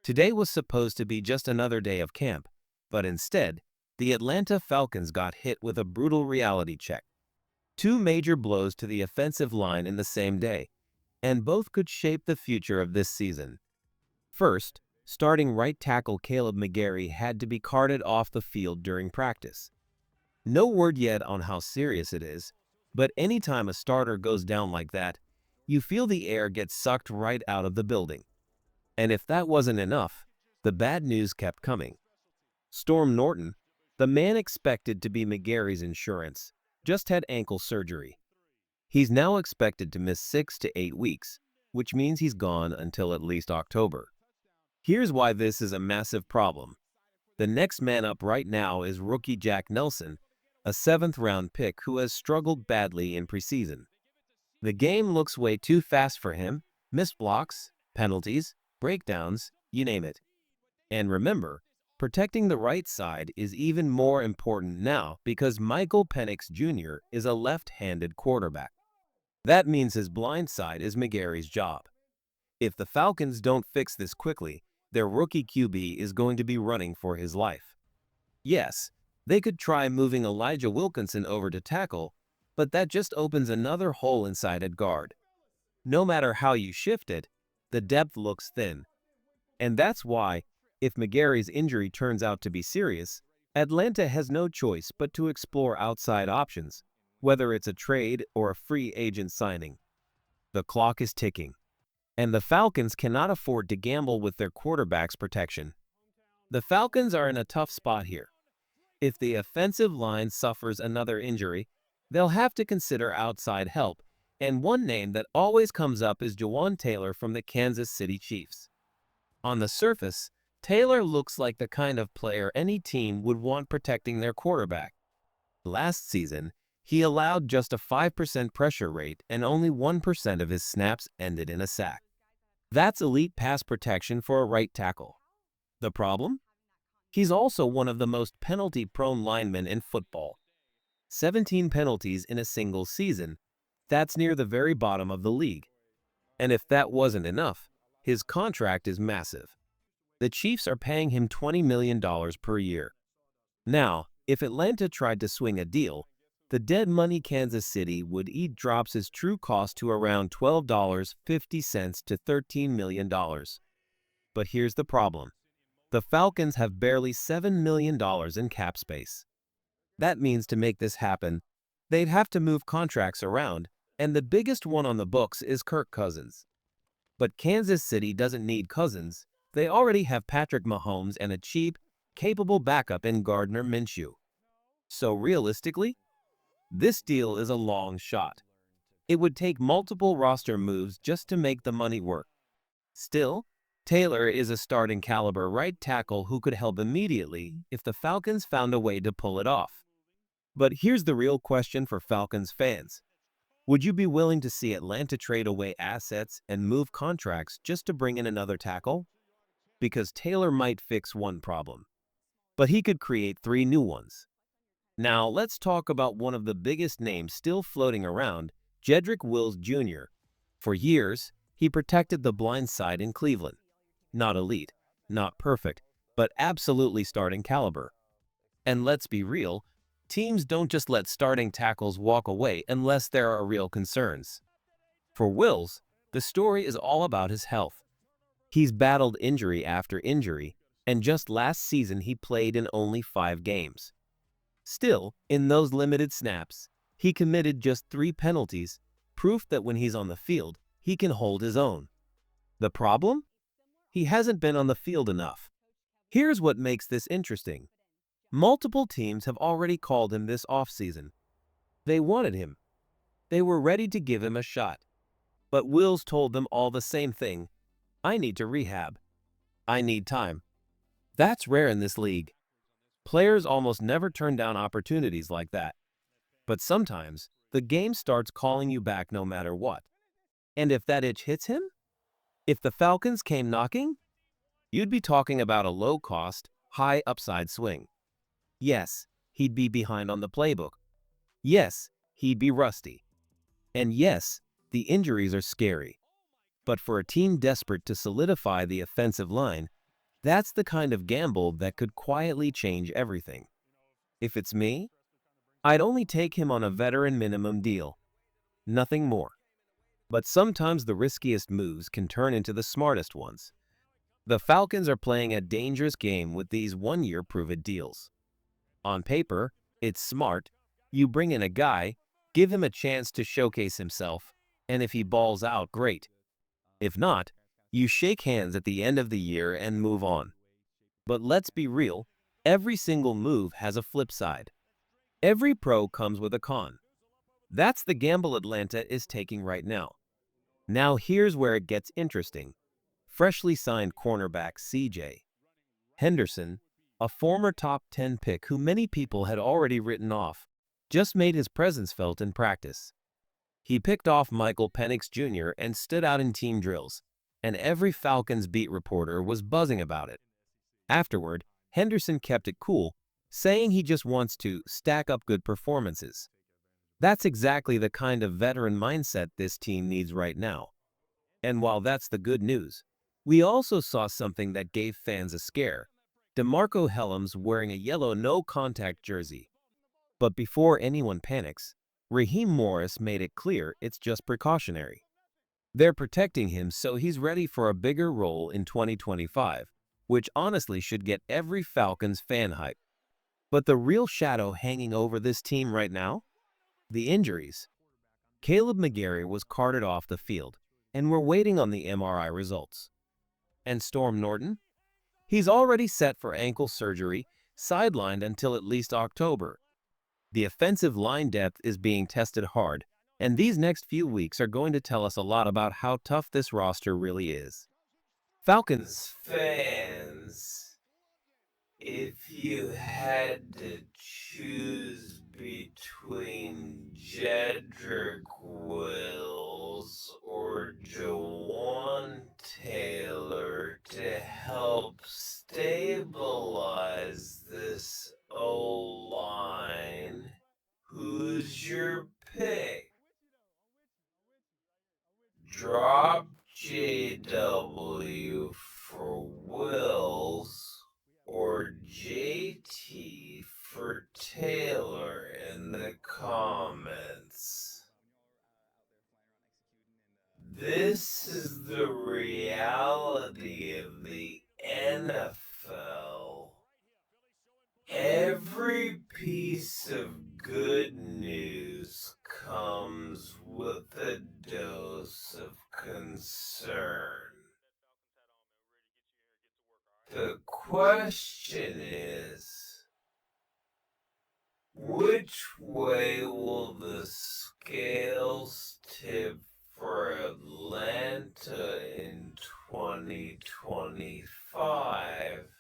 Today was supposed to be just another day of camp, but instead, the Atlanta Falcons got hit with a brutal reality check. Two major blows to the offensive line in the same day, and both could shape the future of this season. First, starting right tackle Caleb McGary had to be carted off the field during practice. No word yet on how serious it is, but anytime a starter goes down like that, you feel the air get sucked right out of the building. And if that wasn't enough, the bad news kept coming. Storm Norton, the man expected to be McGary's insurance, just had ankle surgery. He's now expected to miss 6 to 8 weeks, which means he's gone until at least October. Here's why this is a massive problem. The next man up right now is rookie Jack Nelson, a 7th-round pick who has struggled badly in preseason. The game looks way too fast for him, missed blocks, penalties, breakdowns, you name it. And remember, protecting the right side is even more important now because Michael Penix Jr. is a left-handed quarterback. That means his blind side is McGary's job. If the Falcons don't fix this quickly, their rookie QB is going to be running for his life. Yes, they could try moving Elijah Wilkinson over to tackle, but that just opens another hole inside at guard. No matter how you shift it, the depth looks thin. And that's why, if McGary's injury turns out to be serious, Atlanta has no choice but to explore outside options, whether it's a trade or a free agent signing. The clock is ticking, and the Falcons cannot afford to gamble with their quarterback's protection. The Falcons are in a tough spot here. If the offensive line suffers another injury, they'll have to consider outside help, and one name that always comes up is Jawan Taylor from the Kansas City Chiefs. On the surface, Taylor looks like the kind of player any team would want protecting their quarterback. Last season, he allowed just a 5% pressure rate and only 1% of his snaps ended in a sack. That's elite pass protection for a right tackle. The problem? He's also one of the most penalty-prone linemen in football. 17 penalties in a single season. That's near the very bottom of the league. And if that wasn't enough, his contract is massive. The Chiefs are paying him $20 million per year. Now, if Atlanta tried to swing a deal, the dead money Kansas City would eat drops his true cost to around $12.50 to $13 million. But here's the problem. The Falcons have barely $7 million in cap space. That means to make this happen, they'd have to move contracts around, and the biggest one on the books is Kirk Cousins. But Kansas City doesn't need Cousins. They already have Patrick Mahomes and a cheap, capable backup in Gardner Minshew. So realistically, this deal is a long shot. It would take multiple roster moves just to make the money work. Still, Taylor is a starting caliber right tackle who could help immediately if the Falcons found a way to pull it off. But here's the real question for Falcons fans. Would you be willing to see Atlanta trade away assets and move contracts just to bring in another tackle? Because Taylor might fix one problem, but he could create 3 new ones. Now let's talk about one of the biggest names still floating around, Jedrick Wills Jr. For years, he protected the blind side in Cleveland. Not elite, not perfect, but absolutely starting caliber. And let's be real, teams don't just let starting tackles walk away unless there are real concerns. For Wills, the story is all about his health. He's battled injury after injury, and just last season he played in only 5 games. Still, in those limited snaps, he committed just 3 penalties, proof that when he's on the field, he can hold his own. The problem? He hasn't been on the field enough. Here's what makes this interesting. Multiple teams have already called him this offseason. They wanted him. They were ready to give him a shot. But Wills told them all the same thing. I need to rehab. I need time. That's rare in this league. Players almost never turn down opportunities like that. But sometimes, the game starts calling you back no matter what. And if that itch hits him? If the Falcons came knocking? You'd be talking about a low-cost, high-upside swing. Yes, he'd be behind on the playbook. Yes, he'd be rusty. And yes, the injuries are scary. But for a team desperate to solidify the offensive line, That's the kind of gamble that could quietly change everything. If it's me, I'd only take him on a veteran minimum deal, nothing more. But sometimes the riskiest moves can turn into the smartest ones. The Falcons are playing a dangerous game with these one-year prove-it deals. On paper, it's smart. You bring in a guy, give him a chance to showcase himself, and if he balls out, great. If not, you shake hands at the end of the year and move on. But let's be real, every single move has a flip side. Every pro comes with a con. That's the gamble Atlanta is taking right now. Now here's where it gets interesting. Freshly signed cornerback C.J. Henderson, a former top 10 pick who many people had already written off, just made his presence felt in practice. He picked off Michael Penix Jr. and stood out in team drills, and every Falcons beat reporter was buzzing about it. Afterward, Henderson kept it cool, saying he just wants to stack up good performances. That's exactly the kind of veteran mindset this team needs right now. And while that's the good news, we also saw something that gave fans a scare. DeMarco Hellams wearing a yellow no-contact jersey. But before anyone panics, Raheem Morris made it clear it's just precautionary. They're protecting him so he's ready for a bigger role in 2025, which honestly should get every Falcons fan hype. But the real shadow hanging over this team right now? The injuries. Caleb McGary was carted off the field, and we're waiting on the MRI results. And Storm Norton? He's already set for ankle surgery, sidelined until at least October. The offensive line depth is being tested hard, and these next few weeks are going to tell us a lot about how tough this roster really is. Falcons fans, if you had to choose between Jedrick Wills or Jawan Taylor to help stabilize this O-line, who's your pick? Drop JW for Wills or JT for Taylor in the comments. This is the reality of the NFL. Every piece of good news comes with a dose of concern. The question is, which way will the scales tip for Atlanta in 2025?